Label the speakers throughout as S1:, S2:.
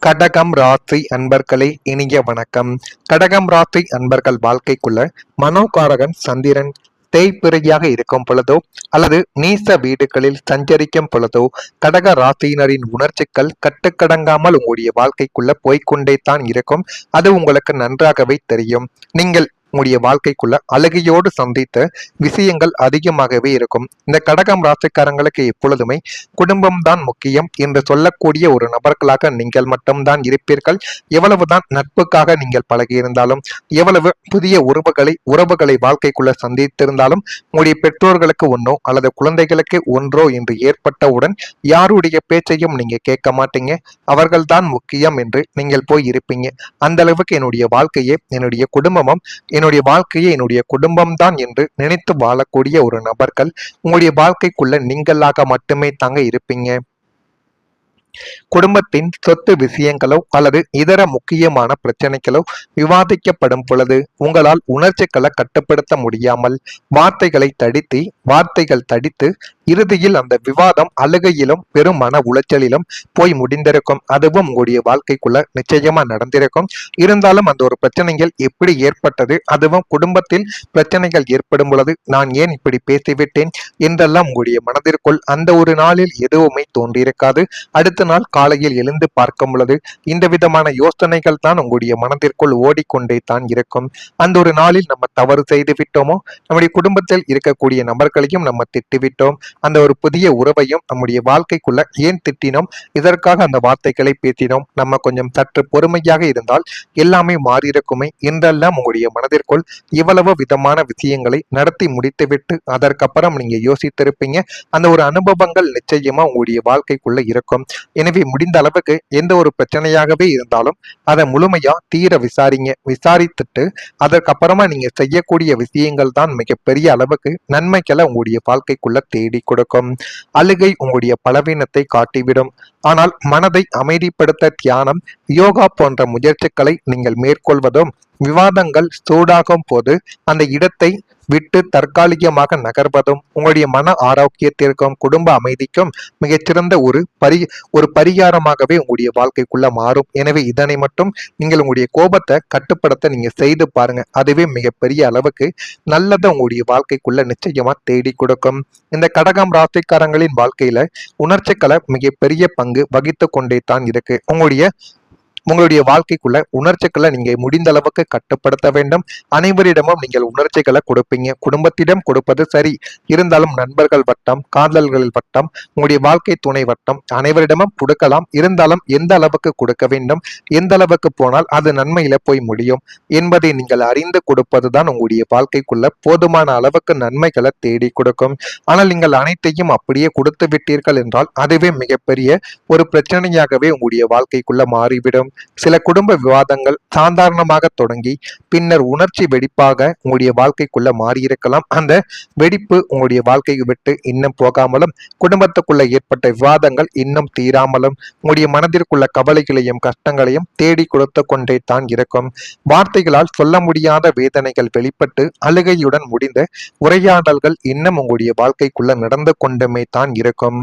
S1: கடகம் ராசி அன்பர்களே இனிய வணக்கம். கடகம் ராசி அன்பர்கள் வாழ்க்கைக்குள்ள மனோகாரகன் சந்திரன் தேய்பிறையாக இருக்கும் பொழுதோ அல்லது நீச வீடுகளில் சஞ்சரிக்கும் பொழுதோ கடக ராசியினரின் உணர்ச்சிகள் கட்டுக்கடங்காமல் உங்களுடைய வாழ்க்கைக்குள்ள போய்கொண்டே தான் இருக்கும். அது உங்களுக்கு நன்றாகவே தெரியும். நீங்கள் உங்களுடைய வாழ்க்கைக்குள்ள அழுகையோடு சந்தித்த விஷயங்கள் அதிகமாகவே இருக்கும். இந்த கடகம் ராசிக்காரங்களுக்கு எப்பொழுதுமே குடும்பம் தான் முக்கியம் என்று சொல்லக்கூடிய ஒரு நபர்களாக நீங்கள் மட்டும்தான் இருப்பீர்கள். எவ்வளவுதான் நட்புக்காக நீங்கள் பழகியிருந்தாலும், எவ்வளவு புதிய உறவுகளை வாழ்க்கைக்குள்ள சந்தித்திருந்தாலும், உங்களுடைய பெற்றோர்களுக்கு ஒன்றோ அல்லது குழந்தைகளுக்கு ஒன்றோ என்று ஏற்பட்டவுடன் யாருடைய பேச்சையும் நீங்க கேட்க மாட்டீங்க. அவர்கள்தான் முக்கியம் என்று நீங்கள் போய் இருப்பீங்க. அந்த அளவுக்கு என்னுடைய வாழ்க்கையே என்னுடைய குடும்பமும், என்னுடைய வாழ்க்கையை என்னுடைய குடும்பம் தான் என்று நினைத்து வாழக்கூடிய ஒரு நபர்கள் உங்களுடைய வாழ்க்கைக்குள்ள நீங்களாக மட்டுமே தாங்க இருப்பீங்க. குடும்பத்தின் சொத்து விஷயங்களோ அல்லது இதர முக்கியமான பிரச்சனைகளோ விவாதிக்கப்படும் பொழுது உங்களால் உணர்ச்சிகளை கட்டுப்படுத்த முடியாமல் வார்த்தைகள் தடித்து இறுதியில் அந்த விவாதம் அழுகையிலும் பெரும் மன உளைச்சலிலும் போய் முடிந்திருக்கும். அதுவும் உங்களுடைய வாழ்க்கைக்குள்ள நிச்சயமா நடந்திருக்கும். இருந்தாலும் அந்த ஒரு பிரச்சனைகள் எப்படி ஏற்பட்டது, அதுவும் குடும்பத்தில் பிரச்சனைகள் ஏற்படும் பொழுது நான் ஏன் இப்படி பேசிவிட்டேன் என்றெல்லாம் உங்களுடைய மனதிற்குள் அந்த ஒரு நாளில் எதுவுமே தோன்றியிருக்காது. அடுத்த நாள் காலையில் எழுந்து பார்க்கும் பொழுது இந்த விதமான யோசனைகள் தான் உங்களுடைய மனதிற்குள் ஓடிக்கொண்டே தான் இருக்கும். அந்த ஒரு நாளில் நம்ம தவறு செய்து விட்டோமோ, நம்முடைய குடும்பத்தில் இருக்கக்கூடிய நபர்களையும் நம்ம திட்டுவிட்டோம், அந்த ஒரு புதிய உறவையும் நம்முடைய வாழ்க்கைக்குள்ள ஏன் திட்டினோம், இதற்காக அந்த வார்த்தைகளை பேசினோம், நம்ம கொஞ்சம் சற்று பொறுமையாக இருந்தால் எல்லாமே மாறியிருக்குமே என்றெல்லாம் உங்களுடைய மனதிற்குள் இவ்வளவு விதமான விஷயங்களை நடத்தி முடித்துவிட்டு அதற்கப்புறம் நீங்க யோசித்திருப்பீங்க. அந்த ஒரு அனுபவங்கள் நிச்சயமா உங்களுடைய வாழ்க்கைக்குள்ள இருக்கும். எனவே முடிந்த அளவுக்கு எந்த ஒரு பிரச்சனையாகவே இருந்தாலும் அதை முழுமையா தீர விசாரித்துட்டு அதற்கப்புறமா நீங்க செய்யக்கூடிய விஷயங்கள் தான் மிகப்பெரிய அளவுக்கு நன்மைகளை உங்களுடைய வாழ்க்கைக்குள்ள தேடி கொடுக்கும். அழுகை உங்களுடைய பலவீனத்தை காட்டிவிடும். ஆனால் மனதை அமைதிப்படுத்த தியானம், யோகா போன்ற முயற்சிகளை நீங்கள் மேற்கொள்வதும், விவாதங்கள் சூடாகும் போது அந்த இடத்தை விட்டு தற்காலிகமாக நகர்வதும் உங்களுடைய மன ஆரோக்கியத்திற்கும் குடும்ப அமைதிக்கும் மிகச்சிறந்த ஒரு பரிகாரமாகவே உங்களுடைய வாழ்க்கைக்குள்ள மாறும். எனவே இதனை மட்டும் நீங்கள் உங்களுடைய கோபத்தை கட்டுப்படுத்த நீங்க செய்து பாருங்க. அதுவே மிகப்பெரிய அளவுக்கு நல்லதை உங்களுடைய வாழ்க்கைக்குள்ள நிச்சயமா தேடி கொடுக்கும். இந்த கடகம் ராசிக்காரங்களின் வாழ்க்கையில உணர்ச்சிகளை மிகப்பெரிய பங்கு வகித்து கொண்டே தான் இருக்கு. உங்களுடைய வாழ்க்கைக்குள்ள உணர்ச்சிகளை நீங்க முடிந்த அளவுக்கு கட்டுப்படுத்த வேண்டும். அனைவரிடமும் நீங்கள் உணர்ச்சிகளை கொடுப்பீங்க. குடும்பத்திடம் கொடுப்பது சரி, இருந்தாலும் நண்பர்கள் வட்டம், காதல்கள் வட்டம், உங்களுடைய வாழ்க்கை துணை வட்டம் அனைவரிடமும் கொடுக்கலாம். இருந்தாலும் எந்த அளவுக்கு கொடுக்க வேண்டும், எந்த அளவுக்கு போனால் அது நன்மையில போய் முடியும் என்பதை நீங்கள் அறிந்து கொடுப்பதுதான் உங்களுடைய வாழ்க்கைக்குள்ள போதுமான அளவுக்கு நன்மைகளை தேடி கொடுக்கும். ஆனால் நீங்கள் அனைத்தையும் அப்படியே கொடுத்து விட்டீர்கள் என்றால் அதுவே மிகப்பெரிய ஒரு பிரச்சனையாகவே உங்களுடைய வாழ்க்கைக்குள்ள மாறிவிடும். சில குடும்ப விவாதங்கள் சாதாரணமாக தொடங்கி பின்னர் உணர்ச்சி வெடிப்பாக உங்களுடைய வாழ்க்கைக்குள்ள மாறியிருக்கலாம். அந்த வெடிப்பு உங்களுடைய வாழ்க்கையை விட்டு இன்னும் போகாமலும், குடும்பத்துக்குள்ள ஏற்பட்ட விவாதங்கள் இன்னும் தீராமலும் உங்களுடைய மனதிற்குள்ள கவலைகளையும் கஷ்டங்களையும் தேடி கொடுத்து கொண்டே தான் இருக்கும். வார்த்தைகளால் சொல்ல முடியாத வேதனைகள் வெளிப்பட்டு அழுகையுடன் முடிந்த உரையாடல்கள் இன்னும் உங்களுடைய வாழ்க்கைக்குள்ள நடந்து கொண்டுமே தான் இருக்கும்.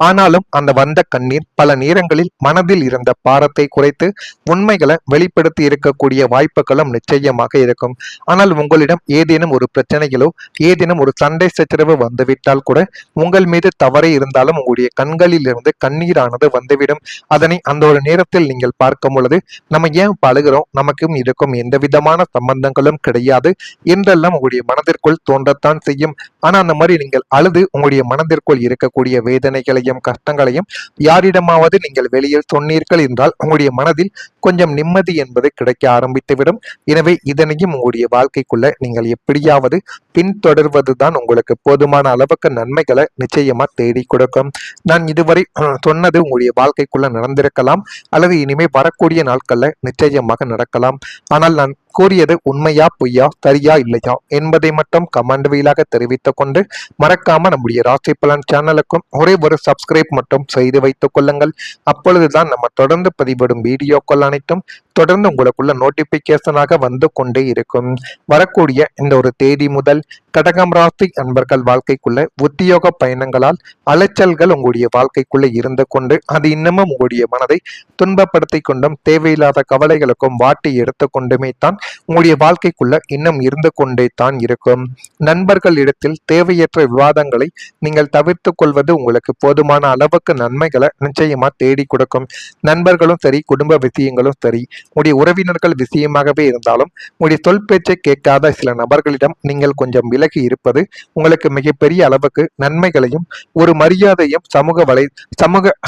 S1: ஆனாலும் அந்த வந்த கண்ணீர் பல நேரங்களில் மனதில் இருந்த பாரத்தை குறைத்து உண்மைகளை வெளிப்படுத்தி இருக்கக்கூடிய வாய்ப்புகளும் நிச்சயமாக இருக்கும். ஆனால் உங்களிடம் ஏதேனும் ஒரு பிரச்சனைகளோ ஏதேனும் ஒரு சண்டை சச்சரவு வந்துவிட்டால் கூட உங்கள் மீது தவறே இருந்தாலும் உங்களுடைய கண்களில் இருந்து கண்ணீரானது வந்துவிடும். அதனை அந்த ஒரு நேரத்தில் நீங்கள் பார்க்கும் பொழுது நம்ம ஏன் பழகிறோம், நமக்கும் இருக்கும் எந்த விதமான சம்பந்தங்களும் கிடையாது என்றெல்லாம் உங்களுடைய மனதிற்குள் தோன்றத்தான் செய்யும். ஆனா அந்த மாதிரி நீங்கள் அழுது உங்களுடைய மனதிற்குள் இருக்கக்கூடிய வேதனைகளையும் கஷ்டங்களையும் யாரிடமாவது நீங்கள் வெளியில் சொன்னீர்கள் என்றால் உங்களுடைய மனதில் கொஞ்சம் நிம்மதி என்பது கிடைக்க ஆரம்பித்துவிடும். எனவே இதனையும் உங்களுடைய வாழ்க்கைக்குள்ள நீங்கள் எப்படியாவது பின்தொடர்வதுதான் உங்களுக்கு போதுமான அளவுக்கு நன்மைகளை நிச்சயமா தேடி கொடுக்கும். நான் இதுவரை சொன்னது உங்களுடைய வாழ்க்கைக்குள்ள நடந்திருக்கலாம் அல்லது இனிமே வரக்கூடிய நாட்கள்ல நிச்சயமாக நடக்கலாம். ஆனால் நான் கூறியது உண்மையா பொய்யா, சரியா இல்லையா என்பதை மட்டும் கமெண்ட் வழியாக தெரிவித்துக் கொண்டு மறக்காம நம்முடைய ராசி பலன் சேனலுக்கும் ஒரே ஒரு சப்ஸ்கிரைப் மட்டும் செய்து வைத்துக் கொள்ளுங்கள். அப்பொழுதுதான் நம்ம தொடர்ந்து பதிவிடும் வீடியோக்கள் அனைத்தும் தொடர்ந்து உங்களுக்குள்ள நோட்டிபிகேஷனாக வந்து கொண்டே இருக்கும். வரக்கூடிய இந்த ஒரு தேதி முதல் கடகம் ராசி அன்பர்கள் வாழ்க்கைக்குள்ள உத்தியோக பயணங்களால் அலைச்சல்கள் உங்களுடைய வாழ்க்கைக்குள்ள இருந்து கொண்டு அது இன்னமும் உங்களுடைய மனதை துன்பப்படுத்தி கொண்டும் தேவையில்லாத கவலைகளுக்கும் வாட்டி எடுத்து கொண்டுமே தான் உங்களுடைய வாழ்க்கைக்குள்ள இன்னும் இருந்து கொண்டே தான் இருக்கும். நண்பர்கள் இடத்தில் தேவையற்ற விவாதங்களை நீங்கள் தவிர்த்து கொள்வது உங்களுக்கு போதுமான அளவுக்கு நன்மைகளை நிச்சயமா தேடி கொடுக்கும். நண்பர்களும் சரி, குடும்ப விஷயங்களும் சரி, உங்களுடைய உறவினர்கள் விஷயமாகவே இருந்தாலும் உங்களுடைய சொல் பேச்சை கேட்காத சில நபர்களிடம் நீங்கள் கொஞ்சம் விலகி இருப்பது உங்களுக்கு மிகப்பெரிய அளவுக்கு நன்மைகளையும் ஒரு மரியாதையும்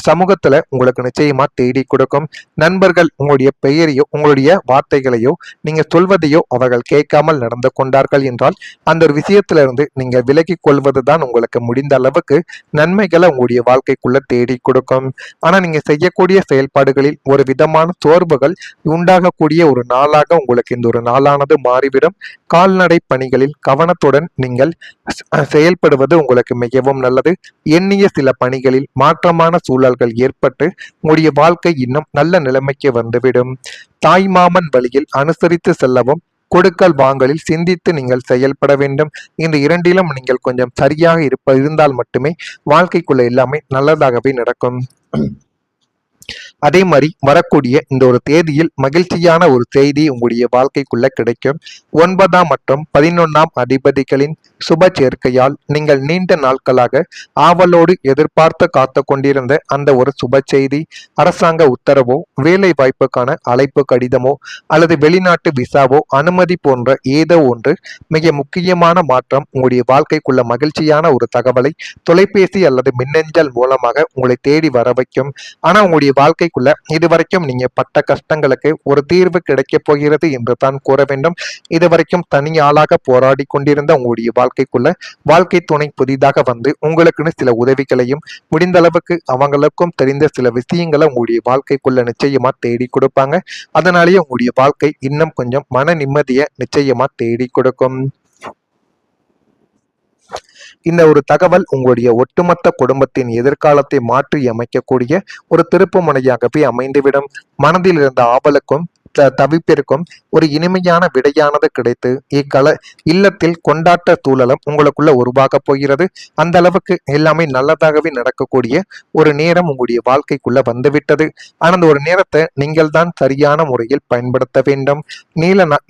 S1: சமூகத்துல உங்களுக்கு நிச்சயமா தேடி கொடுக்கும். நண்பர்கள் உங்களுடைய பெயரையோ உங்களுடைய வார்த்தைகளையோ நீங்க சொல்வதையோ அவர்கள் கேட்காமல் நடந்து கொண்டார்கள் என்றால் அந்த ஒரு விஷயத்திலிருந்து நீங்க விலகி கொள்வதுதான் உங்களுக்கு முடிந்த அளவுக்கு நன்மைகளை உங்களுடைய வாழ்க்கைக்குள்ள தேடி கொடுக்கும். ஆனா நீங்க செய்யக்கூடிய செயல்பாடுகளில் ஒரு விதமான சோர்வுகள் உண்டாகக்கூடிய ஒரு நாளாக உங்களுக்கு இந்த ஒரு நாளானது மாறிவிடும். கால்நடை பணிகளில் கவனத்துடன் நீங்கள் செயல்படுவது உங்களுக்கு மிகவும் நல்லது. எண்ணிய சில பணிகளில் மாற்றமான சூழல்கள் ஏற்பட்டு உங்களுடைய வாழ்க்கை இன்னும் நல்ல நிலைமைக்கு வந்துவிடும். தாய்மாமன் வழியில் அனுசரித்து செல்லவும் கொடுக்கல் வாங்கலில் சிந்தித்து நீங்கள் செயல்பட வேண்டும். இந்த இரண்டிலும் நீங்கள் கொஞ்சம் சரியாக இருந்தால் மட்டுமே வாழ்க்கைக்குள்ள எல்லாமே நல்லதாகவே நடக்கும். அதே மாதிரி வரக்கூடிய இந்த ஒரு தேதியில் மகிழ்ச்சியான ஒரு செய்தி உங்களுடைய வாழ்க்கைக்குள்ள கிடைக்கும். 9 மற்றும் 11 அதிபதிகளின் சுப சேர்க்கையால் நீங்கள் நீண்ட நாட்களாக ஆவலோடு எதிர்பார்த்து காத்து கொண்டிருந்த அந்த ஒரு சுப செய்தி, அரசாங்க உத்தரவோ, வேலை வாய்ப்புக்கான அழைப்பு கடிதமோ அல்லது வெளிநாட்டு விசாவோ, அனுமதி போன்ற ஏதோ ஒன்று மிக முக்கியமான மாற்றம் உங்களுடைய வாழ்க்கைக்குள்ள மகிழ்ச்சியான ஒரு தகவலை தொலைபேசி அல்லது மின்னஞ்சல் மூலமாக உங்களை தேடி வர வைக்கும். ஆனா உங்களுடைய வாழ்க்கைக்குள்ள இதுவரைக்கும் நீங்க பட்ட கஷ்டங்களுக்கு ஒரு தீர்வு கிடைக்க போகிறது என்று தான் கூற வேண்டும். இதுவரைக்கும் தனி ஆளாக போராடி கொண்டிருந்த உங்களுடைய வாழ்க்கைக்குள்ள வாழ்க்கை துணை புதிதாக வந்து உங்களுக்குன்னு சில உதவிகளையும் முடிந்த அளவுக்கு அவங்களுக்கும் தெரிந்த சில விஷயங்களை உங்களுடைய வாழ்க்கைக்குள்ள நிச்சயமா தேடி கொடுப்பாங்க. அதனாலேயே உங்களுடைய வாழ்க்கை இன்னும் கொஞ்சம் மன நிம்மதியை நிச்சயமா தேடி கொடுக்கும். இந்த ஒரு தகவல் உங்களுடைய ஒட்டுமொத்த குடும்பத்தின் எதிர்காலத்தை மாற்றி அமைக்கக்கூடிய ஒரு திருப்பு முனையாகவே அமைந்துவிடும். மனதில் இருந்த ஆவலுக்கும் தவிப்பிற்கும் ஒரு இனிமையான விடையானது கிடைத்து இல்லத்தில் கொண்டாட்ட சூழலும் உங்களுக்குள்ள உருவாக போகிறது. அந்த அளவுக்கு எல்லாமே நல்லதாகவே நடக்கக்கூடிய ஒரு நேரம் உங்களுடைய வாழ்க்கைக்குள்ள வந்துவிட்டது. ஆனால் ஒரு நேரத்தை நீங்கள் தான் சரியான முறையில் பயன்படுத்த வேண்டும்.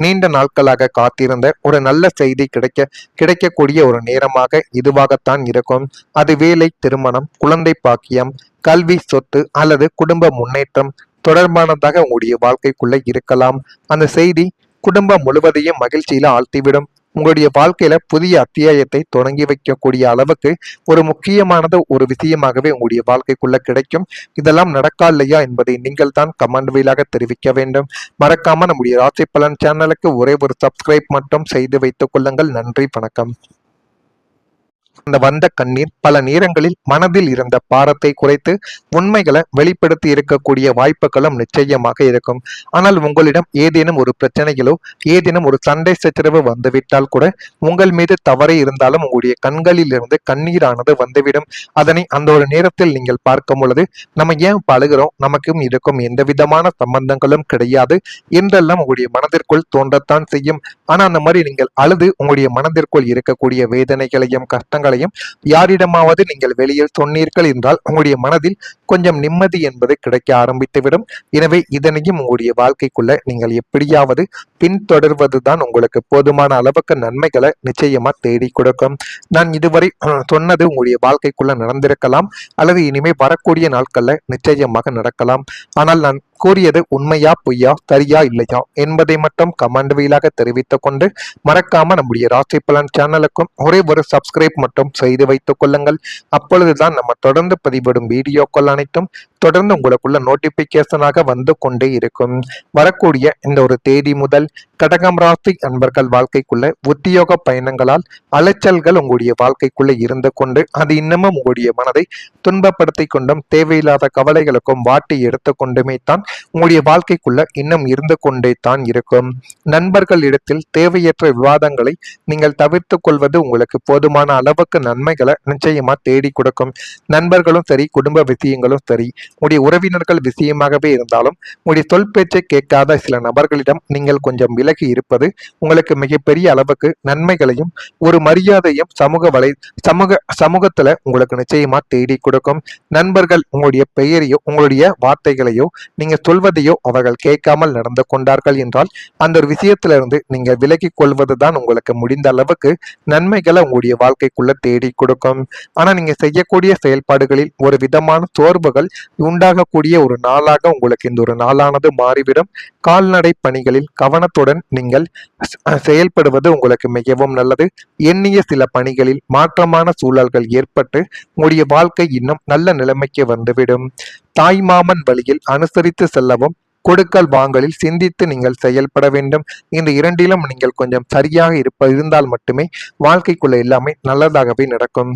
S1: நீண்ட நாட்களாக காத்திருந்த ஒரு நல்ல செய்தி கிடைக்கக்கூடிய ஒரு நேரமாக இதுவாகத்தான் இருக்கும். அது வேலை, திருமணம், குழந்தை பாக்கியம், கல்வி, சொத்து அல்லது குடும்ப முன்னேற்றம் தொடர்பானதாக உங்களுடைய வாழ்க்கைக்குள்ள இருக்கலாம். அந்த செய்தி குடும்பம் முழுவதையும் மகிழ்ச்சியில ஆழ்த்திவிடும். உங்களுடைய வாழ்க்கையில புதிய அத்தியாயத்தை தொடங்கி வைக்கக்கூடிய அளவுக்கு ஒரு முக்கியமானது ஒரு விஷயமாகவே உங்களுடைய வாழ்க்கைக்குள்ள கிடைக்கும். இதெல்லாம் நடக்கா இல்லையா என்பதை நீங்கள் தான் கமெண்ட் வாயிலாக தெரிவிக்க வேண்டும். மறக்காம நம்முடைய ராசி பலன் சேனலுக்கு ஒரே ஒரு சப்ஸ்கிரைப் மட்டும் செய்து வைத்துக் கொள்ளுங்கள். நன்றி, வணக்கம். அந்த வந்த கண்ணீர் பல நேரங்களில் மனதில் இருந்த பாரத்தை குறைத்து உண்மைகளை வெளிப்படுத்தி இருக்கக்கூடிய வாய்ப்புகளும் நிச்சயமாக இருக்கும். ஆனால் உங்களிடம் ஏதேனும் ஒரு பிரச்சனைகளோ ஏதேனும் ஒரு சண்டை சச்சரவு வந்துவிட்டால் கூட உங்கள் மீது தவறே இருந்தாலும் உங்களுடைய கண்களில் இருந்து கண்ணீரானது வந்துவிடும். அதனை அந்த ஒரு நேரத்தில் நீங்கள் பார்க்கும் பொழுது நம்ம ஏன் பழகிறோம், நமக்கும் இருக்கும் எந்த விதமான சம்பந்தங்களும் கிடையாது என்றெல்லாம் உங்களுடைய மனதிற்குள் தோன்றத்தான் செய்யும். ஆனா அந்த மாதிரி நீங்கள் அழுது உங்களுடைய மனதிற்குள் இருக்கக்கூடிய வேதனைகளையும் கஷ்டங்களையும் யாரிடமாவது நீங்கள் வெளியில் சொன்னீர்கள் என்றால் உங்களுடைய மனதில் கொஞ்சம் நிம்மதி என்பது கிடைக்க ஆரம்பித்துவிடும். எனவே இதனையும் உங்களுடைய வாழ்க்கைக்குள்ள நீங்கள் எப்படியாவது பின்தொடர்வதுதான் உங்களுக்கு போதுமான அளவுக்கு நன்மைகளை நிச்சயமா தேடி கொடுக்கும். நான் இதுவரை சொன்னது உங்களுடைய வாழ்க்கைக்குள்ள நடந்திருக்கலாம் அல்லது இனிமே வரக்கூடிய நாட்கள்ல நிச்சயமாக நடக்கலாம். ஆனால் நான் கூறியது உண்மையா பொய்யா, சரியா இல்லையா என்பதை மட்டும் கமெண்ட் வாயிலாக தெரிவித்துக் கொண்டு மறக்காம நம்முடைய ராசி பலன் சேனலுக்கும் ஒரே ஒரு சப்ஸ்கிரைப் மட்டும் செய்து வைத்துக் கொள்ளுங்கள். அப்பொழுதுதான் நம்ம தொடர்ந்து பதிவிடும் வீடியோக்கள் அனைத்தும் தொடர்ந்து உங்களுக்குள்ள நோட்டிபிகேஷனாக வந்து கொண்டே இருக்கும். வரக்கூடிய இந்த ஒரு தேதி முதல் கடகம் ராசி அன்பர்கள் வாழ்க்கைக்குள்ள உத்தியோக பயணங்களால் அலைச்சல்கள் உங்களுடைய வாழ்க்கைக்குள்ள இருந்து கொண்டு அது இன்னமும் உங்களுடைய மனதை துன்பப்படுத்தி கொண்டும் தேவையில்லாத கவலைகளுக்கும் வாட்டி எடுத்து கொண்டுமே தான் உங்களுடைய வாழ்க்கைக்குள்ள இன்னும் இருந்து கொண்டே தான் இருக்கும். நண்பர்கள் இடத்தில் தேவையற்ற விவாதங்களை நீங்கள் தவிர்த்து கொள்வது உங்களுக்கு போதுமான அளவுக்கு நன்மைகளை நிச்சயமா தேடி கொடுக்கும். நண்பர்களும் சரி, குடும்ப விஷயங்களும் சரி, உங்களுடைய உறவினர்கள் விஷயமாகவே இருந்தாலும் உங்களுடைய சொல் பேச்சை கேட்காத சில நபர்களிடம் நீங்கள் கொஞ்சம் விலகி இருப்பது உங்களுக்கு மிகப்பெரிய அளவுக்கு நன்மைகளையும் ஒரு மரியாதையும் சமூகத்துல உங்களுக்கு நிச்சயமா தேடி கொடுக்கும். நண்பர்கள் உங்களுடைய பெயரையோ உங்களுடைய வார்த்தைகளையோ நீங்க சொல்வதையோ அவர்கள் கேட்காமல் நடந்து கொண்டார்கள் என்றால் அந்த ஒரு விஷயத்திலிருந்து நீங்க விலகி கொள்வதுதான் உங்களுக்கு முடிந்த அளவுக்கு நன்மைகளை உங்களுடைய வாழ்க்கைக்குள்ள தேடி கொடுக்கும். ஆனா நீங்க செய்யக்கூடிய செயல்பாடுகளில் ஒரு விதமான சோர்வுகள் உண்டாகக்கூடிய ஒரு நாளாக உங்களுக்கு இந்த ஒரு நாளானது மாறிவிடும். கால்நடை பணிகளில் கவனத்துடன் நீங்கள் செயல்படுவது உங்களுக்கு மிகவும் நல்லது. எண்ணிய சில பணிகளில் மாற்றமான சூழல்கள் ஏற்பட்டு உங்களுடைய வாழ்க்கை இன்னும் நல்ல நிலைமைக்கு வந்துவிடும். தாய்மாமன் வழியில் அனுசரித்து செல்லவும் கொடுக்கல் வாங்கலில் சிந்தித்து நீங்கள் செயல்பட வேண்டும். இந்த இரண்டிலும் நீங்கள் கொஞ்சம் சரியாக இருந்தால் மட்டுமே வாழ்க்கைக்குள்ள எல்லாமே நல்லதாகவே நடக்கும்.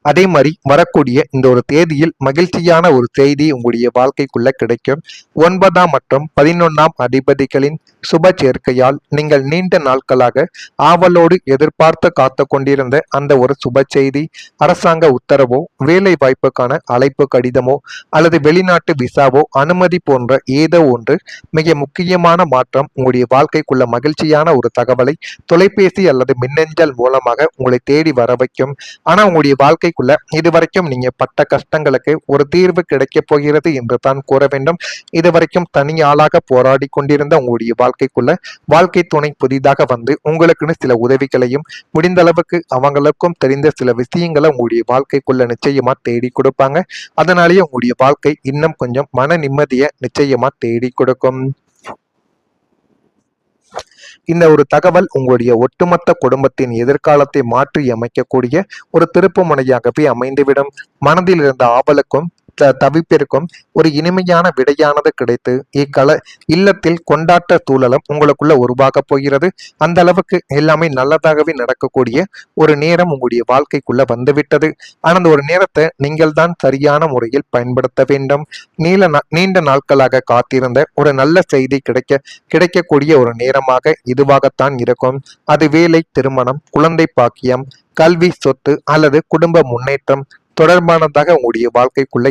S1: அதே மாதிரி வரக்கூடிய இந்த ஒரு தேதியில் மகிழ்ச்சியான ஒரு செய்தி உங்களுடைய வாழ்க்கைக்குள்ள கிடைக்கும். 9 மற்றும் 11 அதிபதிகளின் சுப சேர்க்கையால் நீங்கள் நீண்ட நாட்களாக ஆவலோடு எதிர்பார்த்து காத்து கொண்டிருந்த அந்த ஒரு சுப செய்தி, அரசாங்க உத்தரவோ வேலை வாய்ப்புக்கான அழைப்பு கடிதமோ அல்லது வெளிநாட்டு விசாவோ அனுமதி போன்ற ஏதோ ஒன்று மிக முக்கியமான மாற்றம் உங்களுடைய வாழ்க்கைக்குள்ள மகிழ்ச்சியான ஒரு தகவலை தொலைபேசி அல்லது மின்னஞ்சல் மூலமாக உங்களை தேடி வர வைக்கும். ஆனா உங்களுடைய வாழ்க்கைக்குள்ள இதுவரைக்கும் நீங்க பட்ட கஷ்டங்களுக்கு ஒரு தீர்வு கிடைக்க போகிறது என்று தான் கூற வேண்டும். இதுவரைக்கும் தனி ஆளாக போராடி கொண்டிருந்த உங்களுடைய வாழ்க்கைக்குள்ள வாழ்க்கை துணை புதிதாக வந்து உங்களுக்குன்னு சில உதவிகளையும் முடிந்த அளவுக்கு அவங்களுக்கும் தெரிந்த சில விஷயங்களை உங்களுடைய வாழ்க்கைக்குள்ள நிச்சயமா தேடி கொடுப்பாங்க. அதனாலேயே உங்களுடைய வாழ்க்கை இன்னும் கொஞ்சம் மன நிம்மதியை நிச்சயமா தேடி கொடுக்கும். இந்த ஒரு தகவல் உங்களுடைய ஒட்டுமொத்த குடும்பத்தின் எதிர்காலத்தை மாற்றி அமைக்கக்கூடிய ஒரு திருப்பு முனையாகவே அமைந்துவிடும். மனதில் இருந்த ஆவலுக்கும் தவிப்பிற்கும் ஒரு இனிமையான விடையானது கிடைத்து இல்லத்தில் கொண்டாட்ட சூழலும் உங்களுக்குள்ள உருவாக போகிறது. அந்த அளவுக்கு எல்லாமே நல்லதாகவே நடக்கக்கூடிய ஒரு நேரம் உங்களுடைய வாழ்க்கைக்குள்ள வந்துவிட்டது. ஆனால் அந்த ஒரு நேரத்தை நீங்கள் தான் சரியான முறையில் பயன்படுத்த வேண்டும். நீண்ட நாட்களாக காத்திருந்த ஒரு நல்ல செய்தி கிடைக்கக்கூடிய ஒரு நேரமாக இதுவாகத்தான் இருக்கும். அது வேலை, திருமணம், குழந்தை பாக்கியம், கல்வி, சொத்து அல்லது குடும்ப முன்னேற்றம் தொடர்பானதாக உங்களுடைய வாழ்க்கைக்குள்ள